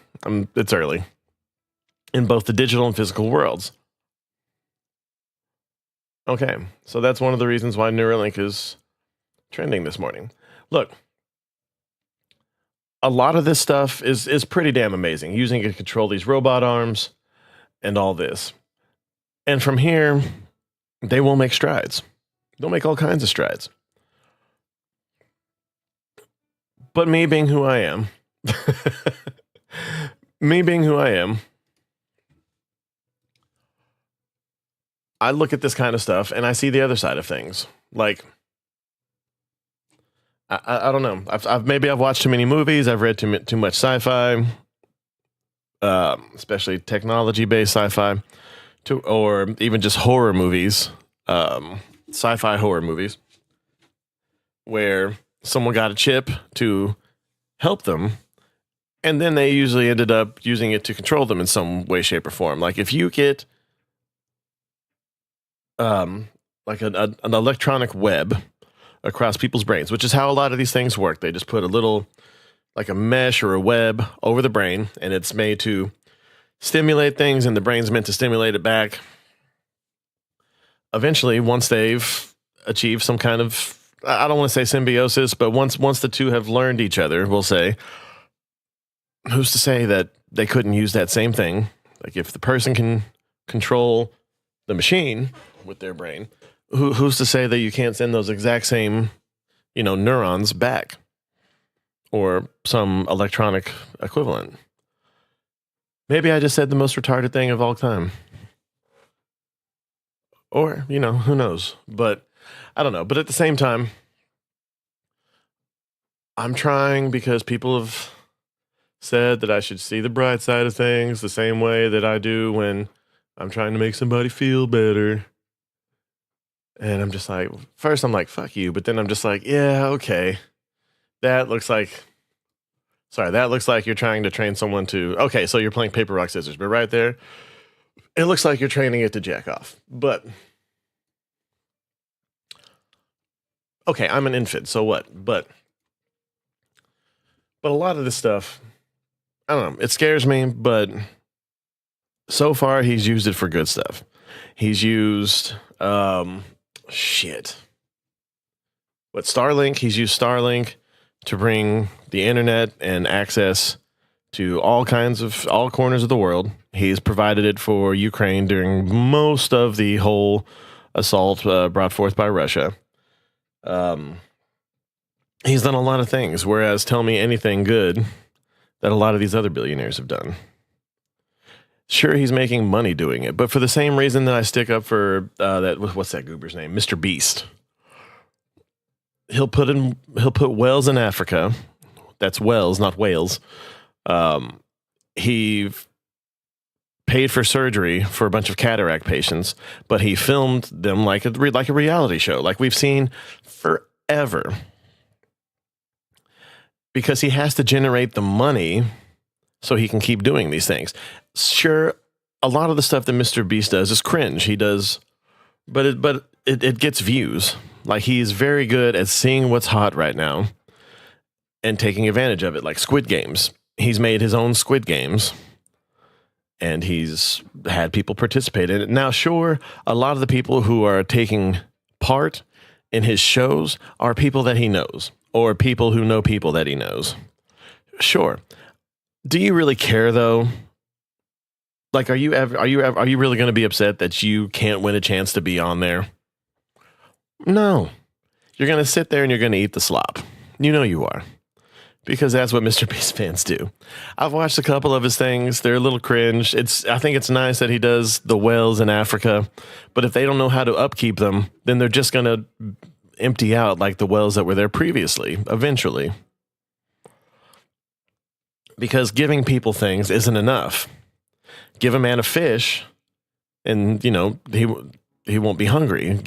[SPEAKER 1] it's early. In both the digital and physical worlds. Okay, so that's one of the reasons why Neuralink is trending this morning. Look, a lot of this stuff is pretty damn amazing. Using it to control these robot arms and all this. And from here, they will make strides. They'll make all kinds of strides. But me being who I am, I look at this kind of stuff and I see the other side of things. Like, I don't know. I've watched too many movies. I've read too much sci-fi, especially technology-based sci-fi, or even just horror movies, sci-fi horror movies, where someone got a chip to help them, and then they usually ended up using it to control them in some way, shape, or form. Like if you get like an electronic web across people's brains, which is how a lot of these things work. They just put a little, like a mesh or a web over the brain, and it's made to stimulate things, and the brain's meant to stimulate it back. Eventually, once they've achieved some kind of, I don't want to say symbiosis, but once the two have learned each other, we'll say, who's to say that they couldn't use that same thing? Like if the person can control the machine with their brain, who's to say that you can't send those exact same, neurons back, or some electronic equivalent? Maybe I just said the most retarded thing of all time. Or, who knows? But I don't know. But at the same time, I'm trying, because people have said that I should see the bright side of things the same way that I do when I'm trying to make somebody feel better. And I'm just like, first I'm like, fuck you. But then I'm just like, yeah, okay. That looks like you're trying to train someone to, okay, so you're playing paper, rock, scissors. But right there, it looks like you're training it to jack off. But, okay, I'm an infant, so what? But a lot of this stuff, I don't know, it scares me, but so far he's used it for good stuff. He's used, Starlink? He's used Starlink to bring the internet and access to all corners of the world. He's provided it for Ukraine during most of the whole assault brought forth by Russia. He's done a lot of things, whereas tell me anything good that a lot of these other billionaires have done. Sure, he's making money doing it, but for the same reason that I stick up for what's that goober's name? Mr. Beast. He'll put whales in Africa. That's whales, not whales. He paid for surgery for a bunch of cataract patients, but he filmed them like a reality show, like we've seen forever. Because he has to generate the money so he can keep doing these things. Sure, a lot of the stuff that Mr. Beast does is cringe. He does, but it gets views. Like, he's very good at seeing what's hot right now and taking advantage of it, like Squid Games. He's made his own Squid Games, and he's had people participate in it. Now, sure, a lot of the people who are taking part in his shows are people that he knows, or people who know people that he knows. Sure. Do you really care, though? Like, are you really going to be upset that you can't win a chance to be on there? No. You're going to sit there and you're going to eat the slop. You know you are. Because that's what Mr. Beast fans do. I've watched a couple of his things. They're a little cringe. I think it's nice that he does the whales in Africa. But if they don't know how to upkeep them, then they're just going to empty out like the whales that were there previously, eventually. Because giving people things isn't enough. Give a man a fish, and, he won't be hungry.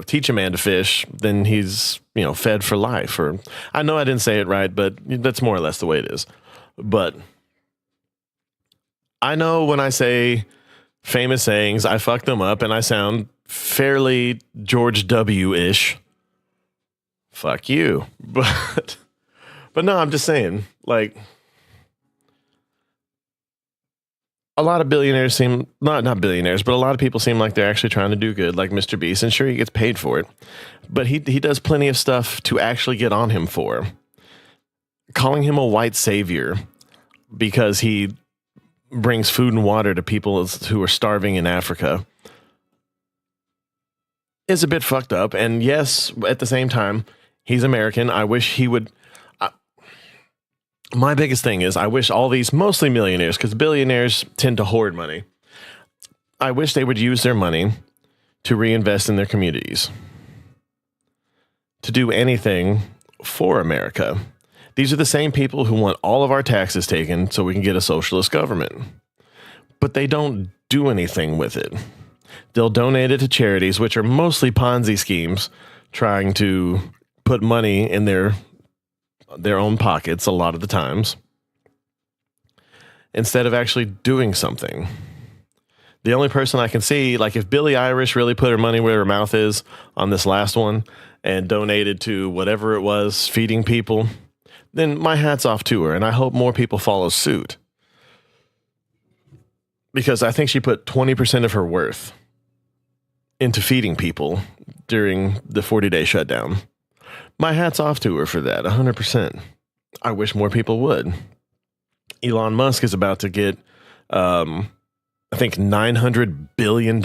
[SPEAKER 1] Teach a man to fish, then he's, fed for life. Or, I know I didn't say it right, but that's more or less the way it is. But I know when I say famous sayings, I fuck them up, and I sound fairly George W-ish. Fuck you. But no, I'm just saying, like, a lot of billionaires seem, not billionaires, but a lot of people seem like they're actually trying to do good, like Mr. Beast, and sure, he gets paid for it, but he does plenty of stuff to actually get on him for. Calling him a white savior because he brings food and water to people who are starving in Africa is a bit fucked up, and yes, at the same time, he's American. I wish he would... My biggest thing is I wish all these, mostly millionaires, because billionaires tend to hoard money. I wish they would use their money to reinvest in their communities, to do anything for America. These are the same people who want all of our taxes taken so we can get a socialist government. But they don't do anything with it. They'll donate it to charities, which are mostly Ponzi schemes, trying to put money in their own pockets a lot of the times, instead of actually doing something. The only person I can see, like if Billie Eilish really put her money where her mouth is on this last one and donated to whatever it was, feeding people, then my hat's off to her, and I hope more people follow suit. Because I think she put 20% of her worth into feeding people during the 40-day shutdown. My hat's off to her for that, 100%. I wish more people would. Elon Musk is about to get, I think, $900 billion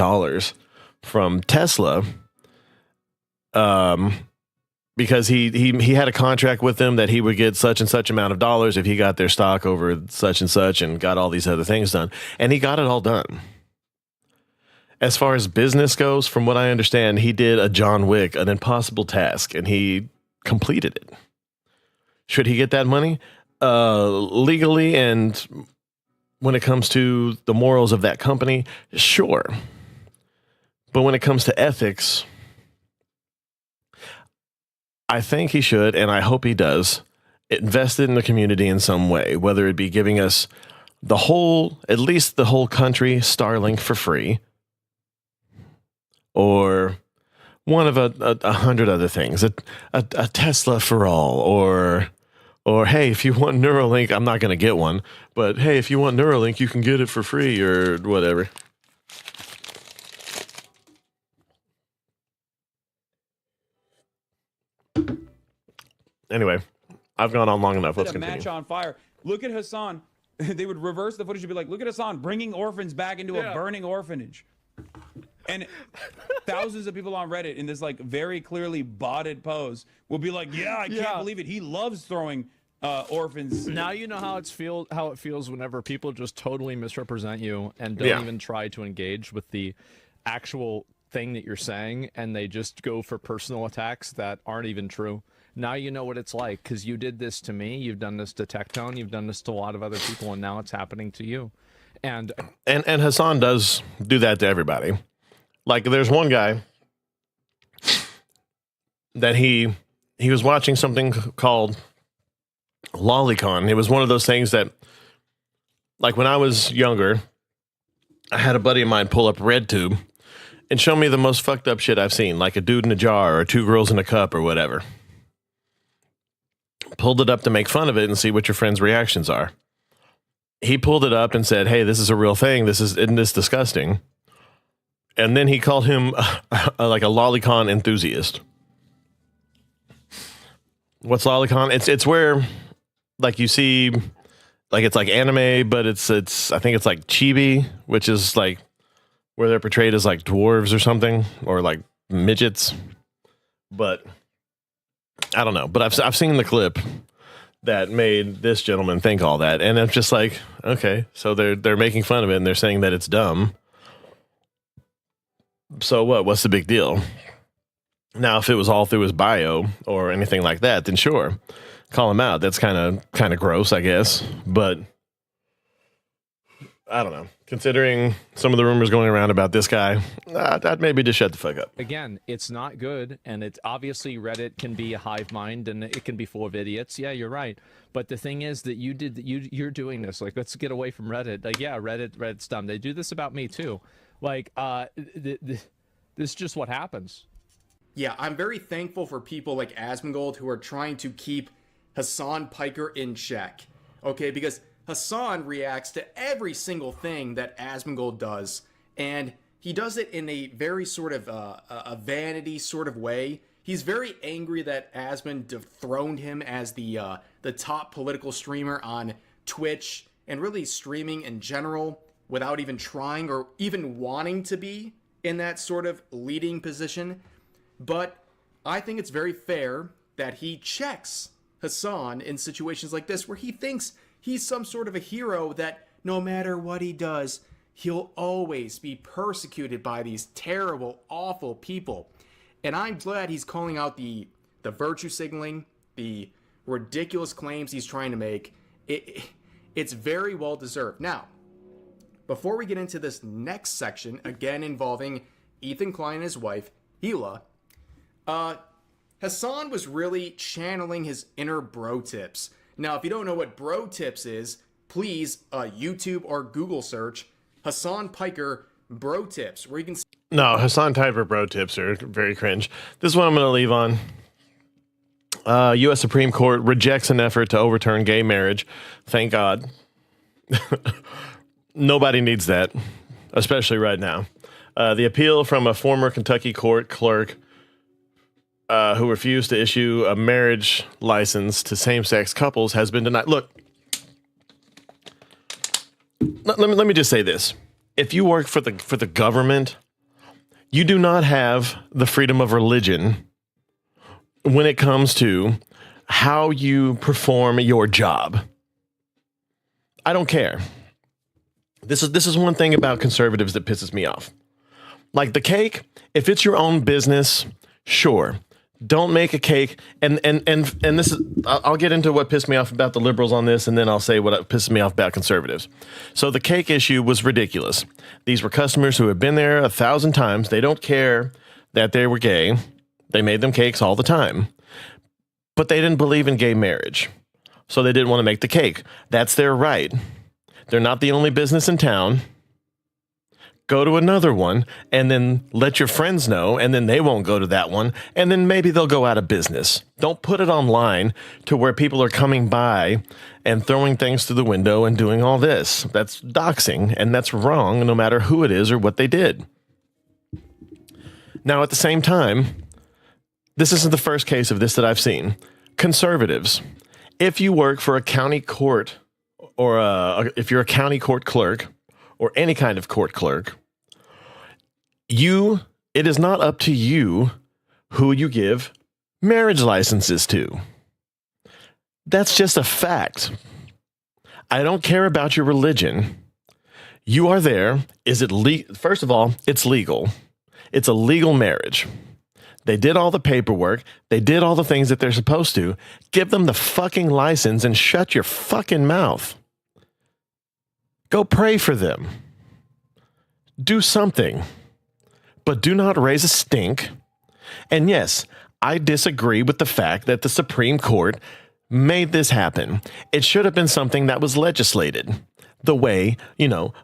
[SPEAKER 1] from Tesla, because he had a contract with them that he would get such and such amount of dollars if he got their stock over such and such and got all these other things done. And he got it all done. As far as business goes, from what I understand, he did a John Wick, an impossible task, and he completed it. Should he get that money? legally and when it comes to the morals of that company, sure. But when it comes to ethics, I think he should, and I hope he does, invest in the community in some way, whether it be giving us at least the whole country Starlink for free, or one of a hundred other things, a Tesla for all, or hey, if you want Neuralink, I'm not going to get one, but hey, if you want Neuralink, you can get it for free or whatever. Anyway, I've gone on long enough. Let's continue.
[SPEAKER 10] Match on fire. Look at Hasan. They would reverse the footage and be like, look at Hasan bringing orphans back into a burning orphanage. And thousands of people on Reddit in this like very clearly botted pose will be like, yeah, I can't believe it. He loves throwing orphans.
[SPEAKER 2] Now you know how it feels whenever people just totally misrepresent you and don't even try to engage with the actual thing that you're saying, and they just go for personal attacks that aren't even true. Now you know what it's like, because you did this to me, you've done this to Tectone, you've done this to a lot of other people, and now it's happening to you. And
[SPEAKER 1] Hasan does do that to everybody. Like, there's one guy that he was watching something called Lolicon. It was one of those things that, like, when I was younger, I had a buddy of mine pull up RedTube and show me the most fucked up shit I've seen, like a dude in a jar or two girls in a cup or whatever. Pulled it up to make fun of it and see what your friends' reactions are. He pulled it up and said, hey, this is a real thing. Isn't this disgusting? And then he called him like a lolicon enthusiast. What's lolicon? It's where, like, you see, like, it's like anime, but it's I think it's like chibi, which is like where they're portrayed as like dwarves or something, or like midgets. But I don't know. But I've seen the clip that made this gentleman think all that, and I'm just like, okay, so they're making fun of it and they're saying that it's dumb. So what? What's the big deal? Now, if it was all through his bio or anything like that, then sure, call him out. That's kind of gross, I guess. But I don't know. Considering some of the rumors going around about this guy, I'd maybe just shut the fuck up.
[SPEAKER 2] again, it's not good, and it's obviously Reddit can be a hive mind and it can be full of idiots. Yeah, you're right. But the thing is that you're doing this. Like, let's get away from Reddit. Like, yeah, Reddit's dumb. They do this about me too. Like, this is just what happens.
[SPEAKER 4] Yeah, I'm very thankful for people like Asmongold who are trying to keep Hasan Piker in check. Okay, because Hasan reacts to every single thing that Asmongold does, and he does it in a very sort of a vanity sort of way. He's very angry that Asmon dethroned him as the top political streamer on Twitch and really streaming in general without even trying or even wanting to be in that sort of leading position. But I think it's very fair that he checks Hasan in situations like this where he thinks he's some sort of a hero that no matter what he does, he'll always be persecuted by these terrible, awful people. And I'm glad he's calling out the virtue signaling, the ridiculous claims he's trying to make. It's very well deserved. Now, before we get into this next section, again involving Ethan Klein and his wife, Hila, Hasan was really channeling his inner bro tips. Now, if you don't know what bro tips is, please YouTube or Google search Hasan Piker bro tips, where you can see.
[SPEAKER 1] No, Hasan Piker bro tips are very cringe. This is what I'm going to leave on. U.S. Supreme Court rejects an effort to overturn gay marriage. Thank God. Nobody needs that, especially right now. The appeal from a former Kentucky court clerk who refused to issue a marriage license to same-sex couples has been denied. Look, let me just say this. If you work for the government, you do not have the freedom of religion when it comes to how you perform your job. I don't care. This is one thing about conservatives that pisses me off. Like the cake, if it's your own business, sure. Don't make a cake. And this is, I'll get into what pissed me off about the liberals on this, and then I'll say what pisses me off about conservatives. So the cake issue was ridiculous. These were customers who have been there 1,000 times. They don't care that they were gay. They made them cakes all the time. But they didn't believe in gay marriage. So they didn't want to make the cake. That's their right. They're not the only business in town. Go to another one and then let your friends know, and then they won't go to that one, and then maybe they'll go out of business. Don't put it online to where people are coming by and throwing things through the window and doing all this. That's doxing, and that's wrong no matter who it is or what they did. Now, at the same time, this isn't the first case of this that I've seen. Conservatives, if you work for a county court or if you're a county court clerk or any kind of court clerk, it is not up to you who you give marriage licenses to. That's just a fact. I don't care about your religion. You are there. Is it legal? First of all, it's legal. It's a legal marriage. They did all the paperwork. They did all the things that they're supposed to. Give them the fucking license and shut your fucking mouth. Go pray for them. Do something. But do not raise a stink. And yes, I disagree with the fact that the Supreme Court made this happen. It should have been something that was legislated. The way,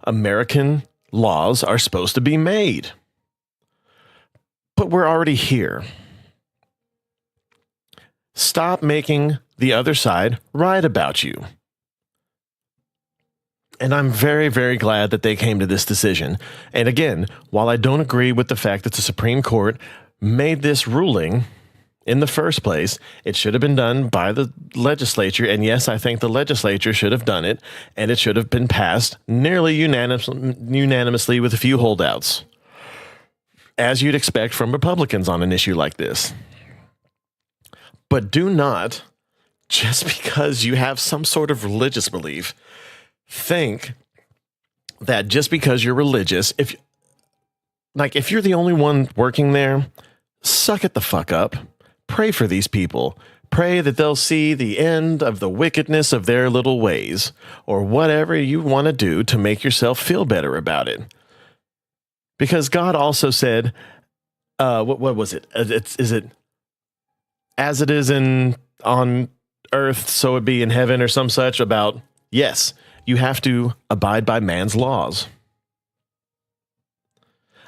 [SPEAKER 1] American laws are supposed to be made. But we're already here. Stop making the other side right about you. And I'm very, very glad that they came to this decision. And again, while I don't agree with the fact that the Supreme Court made this ruling in the first place, it should have been done by the legislature. And yes, I think the legislature should have done it, and it should have been passed nearly unanimously with a few holdouts, as you'd expect from Republicans on an issue like this. But do not, just because you have some sort of religious belief, think that just because you're religious, if you're the only one working there, suck it the fuck up. Pray for these people. Pray that they'll see the end of the wickedness of their little ways, or whatever you want to do to make yourself feel better about it. Because God also said, what was it? Is it as it is on earth, so it be in heaven, or some such about, yes, you have to abide by man's laws.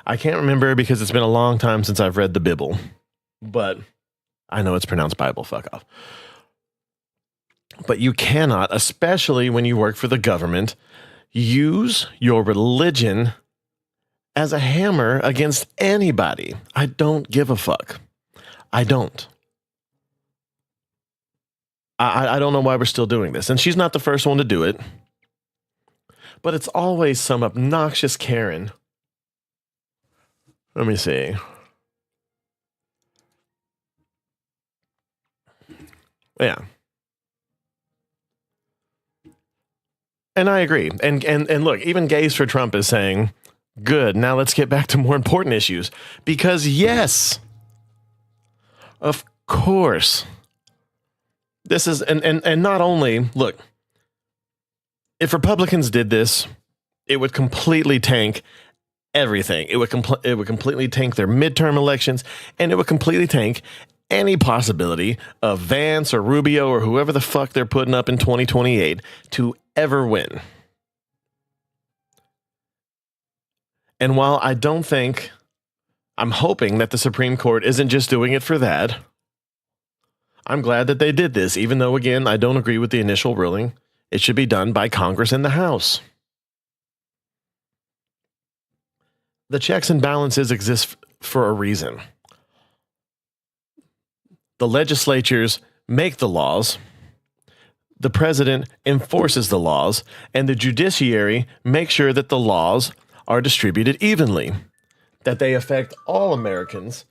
[SPEAKER 1] I can't remember because it's been a long time since I've read the Bible, but I know it's pronounced Bible, fuck off. But you cannot, especially when you work for the government, use your religion as a hammer against anybody. I don't give a fuck. I don't. I don't know why we're still doing this. And she's not the first one to do it. But it's always some obnoxious Karen. Let me see. Yeah. And I agree. And look, even Gays for Trump is saying, good, now let's get back to more important issues. Because yes, of course, this is, and not only, look, if Republicans did this, it would completely tank everything. It would completely tank their midterm elections, and it would completely tank any possibility of Vance or Rubio or whoever the fuck they're putting up in 2028 to ever win. And while I don't think, I'm hoping that the Supreme Court isn't just doing it for that, I'm glad that they did this, even though, again, I don't agree with the initial ruling. It should be done by Congress and the House. The checks and balances exist for a reason. The legislatures make the laws, the president enforces the laws, and the judiciary makes sure that the laws are distributed evenly, that they affect all Americans,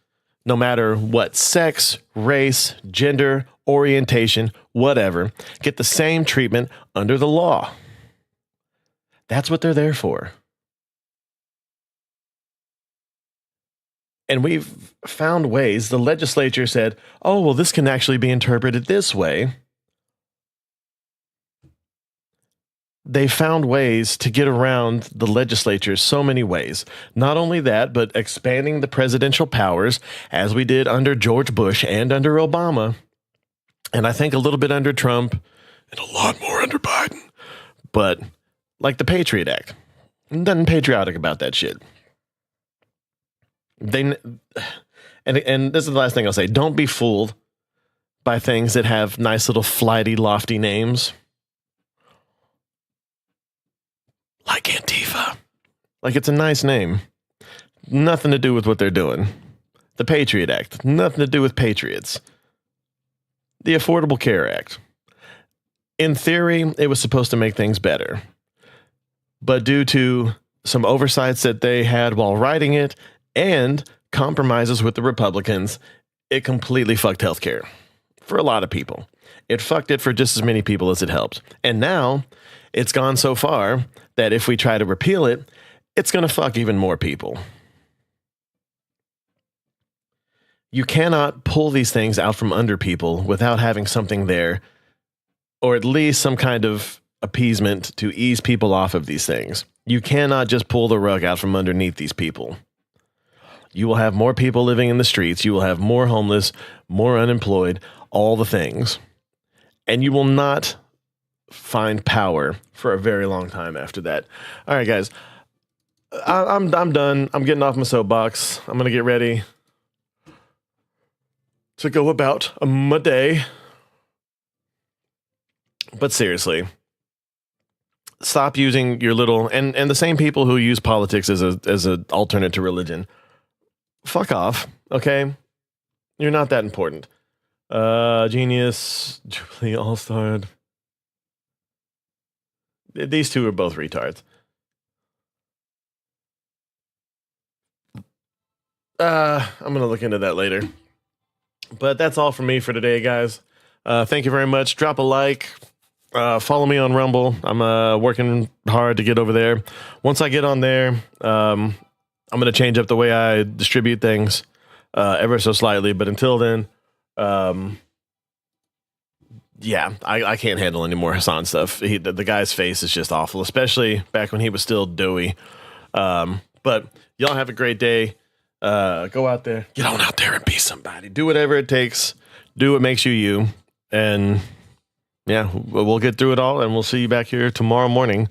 [SPEAKER 1] no matter what sex, race, gender, orientation, whatever, get the same treatment under the law. That's what they're there for. And we've found ways. The legislature said, oh, well, this can actually be interpreted this way. They found ways to get around the legislature so many ways. Not only that, but expanding the presidential powers, as we did under George Bush and under Obama, and I think a little bit under Trump, and a lot more under Biden. But like the Patriot Act, nothing patriotic about that shit. And this is the last thing I'll say. Don't be fooled by things that have nice little flighty, lofty names. Like Antifa. Like it's a nice name. Nothing to do with what they're doing. The Patriot Act. Nothing to do with patriots. The Affordable Care Act. In theory, it was supposed to make things better. But due to some oversights that they had while writing it and compromises with the Republicans, it completely fucked healthcare for a lot of people. It fucked it for just as many people as it helped. And now it's gone so far that if we try to repeal it, it's going to fuck even more people. You cannot pull these things out from under people without having something there, or at least some kind of appeasement to ease people off of these things. You cannot just pull the rug out from underneath these people. You will have more people living in the streets. You will have more homeless, more unemployed, all the things. And you will not find power for a very long time after that. All right, guys. I'm done. I'm getting off my soapbox. I'm going to get ready to go about my day. But seriously, stop using your little and the same people who use politics as an alternate to religion. Fuck off, okay? You're not that important. Genius, Jubilee All-Star. These two are both retards. I'm going to look into that later. But that's all from me for today, guys. Thank you very much. Drop a like. Follow me on Rumble. I'm working hard to get over there. Once I get on there, I'm going to change up the way I distribute things ever so slightly. But until then, yeah, I can't handle any more Hasan stuff. The guy's face is just awful, especially back when he was still doughy. But y'all have a great day. Go out there. Get on out there and be somebody. Do whatever it takes. Do what makes you you. And yeah, we'll get through it all, and we'll see you back here tomorrow morning